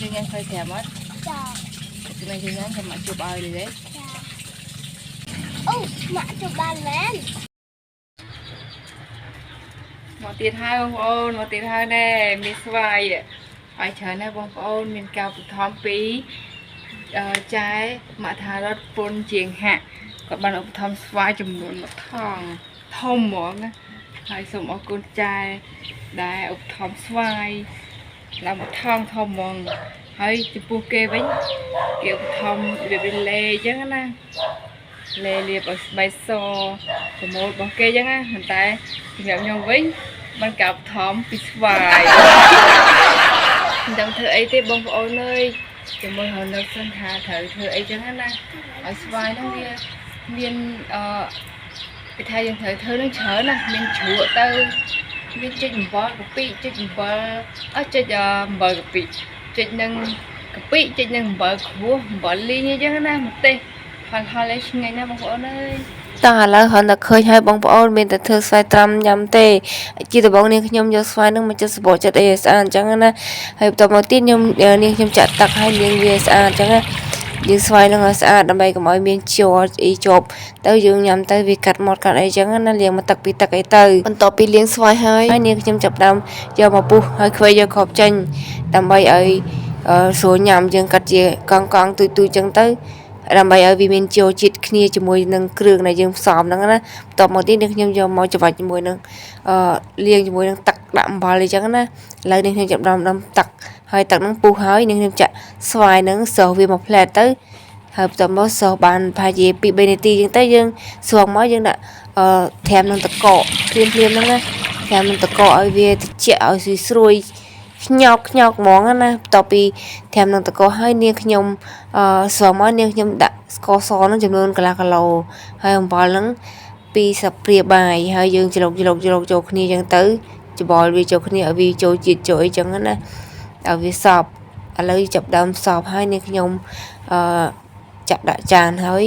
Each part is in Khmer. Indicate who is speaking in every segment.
Speaker 1: này cho nhanh phơi thèm mất.
Speaker 2: Dạ.
Speaker 1: Cái này cho nhanh thì mặc chụp ai đi đấy.
Speaker 2: Dạ. Ô, mặc chụp bàn lên.
Speaker 1: Một tiền hai bông ôn, một tiền hai nè, mình xoay đấy. Phải chờ nè bông ôn, mình cao một thom pí. Trái mà thà rất phun chiền hạ. Còn bạn ông thom xoay chùm luôn một thòng. Thông món á. Hai xong ở con trai. Đây, ông thom xoay. Là một thòng thông món. Hơi chụp bù kê bánh. Kiểu thông để bên lê chứ nè. Lê liệp ở bài xô. Còn một bóng kê chứ nè. Hiện tại thì gặp nhau với. Bạn cặp thom bị xoay. Đồng thử ấy tiếp bông ôn ơi. Thì mỗi hồi nó sân hà thử ấy cho nè. Ở xoay nó miên thay dân thử nó chở nè. Miên chúa tao. Miên chết bó cà pi, chết bó chết bò cà pi. Chết nâng cà pi, chết nâng bò khua, bò ly như chứ nè. Một tê. Hoàn hoàn lấy ngày nè bông ôn ơi.
Speaker 3: តោះឥឡូវហនតែឃើញហើយបងប្អូនមានតែធ្វើស្វាយត្រាំញ៉ាំទេជាដំបូងនេះខ្ញុំយកស្វាយនឹងមកចិតសបកចិត្តអីស្អាតអញ្ចឹងណាហើយបន្ទាប់មកទៀតខ្ញុំនាងខ្ញុំចាក់ទឹកឲ្យលាងវាស្អាតអញ្ចឹងណាយើងស្វាយនឹងឲ្យស្អាតដើម្បីកុំឲ្យមានជ័រអីជាប់ទៅយើងញ៉ាំទៅវាកាត់មាត់កាត់អីអញ្ចឹងណាលាងមកទឹកពីទឹកអីទៅបន្ទាប់ពីលាងស្វាយហើយនាងខ្ញុំចាប់ដើមយកមកពុះហើយខ្វែយកគ្រាប់ចេញដើម្បីឲ្យស្រួលញ៉ាំយើងកាត់ជាកង់កង់ទូចទូចអញ្ចឹងទៅដើម្បីឲ្យវាមានចូលជាតិគ្នាជាមួយនឹងគ្រឿងដែលយើងផ្សំហ្នឹងណាបន្ទាប់មកទៀតនេះខ្ញុំយកមកច្របាច់ជាមួយនឹងលាងជាមួយនឹងទឹកដាក់អំបិលអីចឹងណាឥឡូវនេះខ្ញុំចាប់ដាំទឹកហើយទឹកហ្នឹងពុះហើយនេះខ្ញុំចាក់ស្វាយហ្នឹងសោះវាមកផ្លែតទៅហើយបន្ទាប់មកសោះបានប្រហែលជា2 3នាទីចឹងទៅយើងស្រង់មកយើងដាក់ត្រាំនឹងទឹកកកភ្លាមហ្នឹងណាត្រាំនឹងទឹកកកឲ្យវាត្រជាក់ឲ្យស្រួយខ្ញោកហ្មងណាបន្ទាប់ពីត្រាំនឹងតកហើយនាងខ្ញុំស្រង់មកនាងខ្ញុំដាក់ស្ករសនឹងចំនួនកន្លះគីឡូហើយអំបិលនឹង2ស្លាបព្រាបាយហើយយើងច្រកចូលគ្នាអញ្ចឹងទៅច្បល់វាចូលគ្នាឲ្យវាចូលជាតិចូលអីចឹងណាឲ្យវាសប់ឥឡូវចាប់ដើមសប់ហើយនាងខ្ញុំចាក់ដាក់ចានហើយ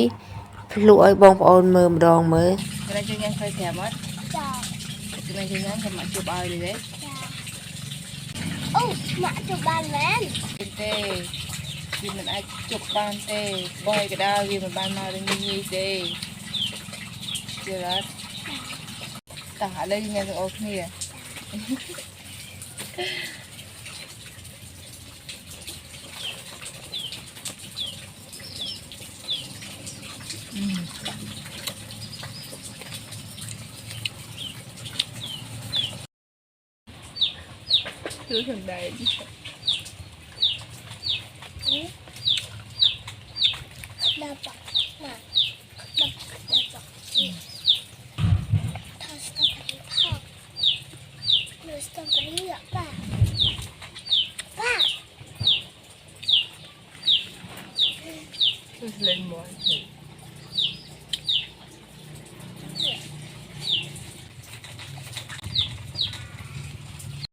Speaker 3: ភ្លក់ឲ្យបងប្អូនមើលម្ដងមើល
Speaker 1: Cái này cho nhanh phơi thèm mất.
Speaker 2: Dạ.
Speaker 1: Cái này cho nhanh thì mặc chụp ai đi đấy.
Speaker 2: Dạ. Ô, mặc chụp bàn lên.
Speaker 1: Tê vì mình ai chụp ban tê boy cái đao vì mình ban nào đến như tê chưa đó ta hạ lên nghe được ok nè cứ thằng đầy
Speaker 2: Đập bọc mà đập bọc thao strawberry thao đưa strawberry ạ ba
Speaker 1: lên mồi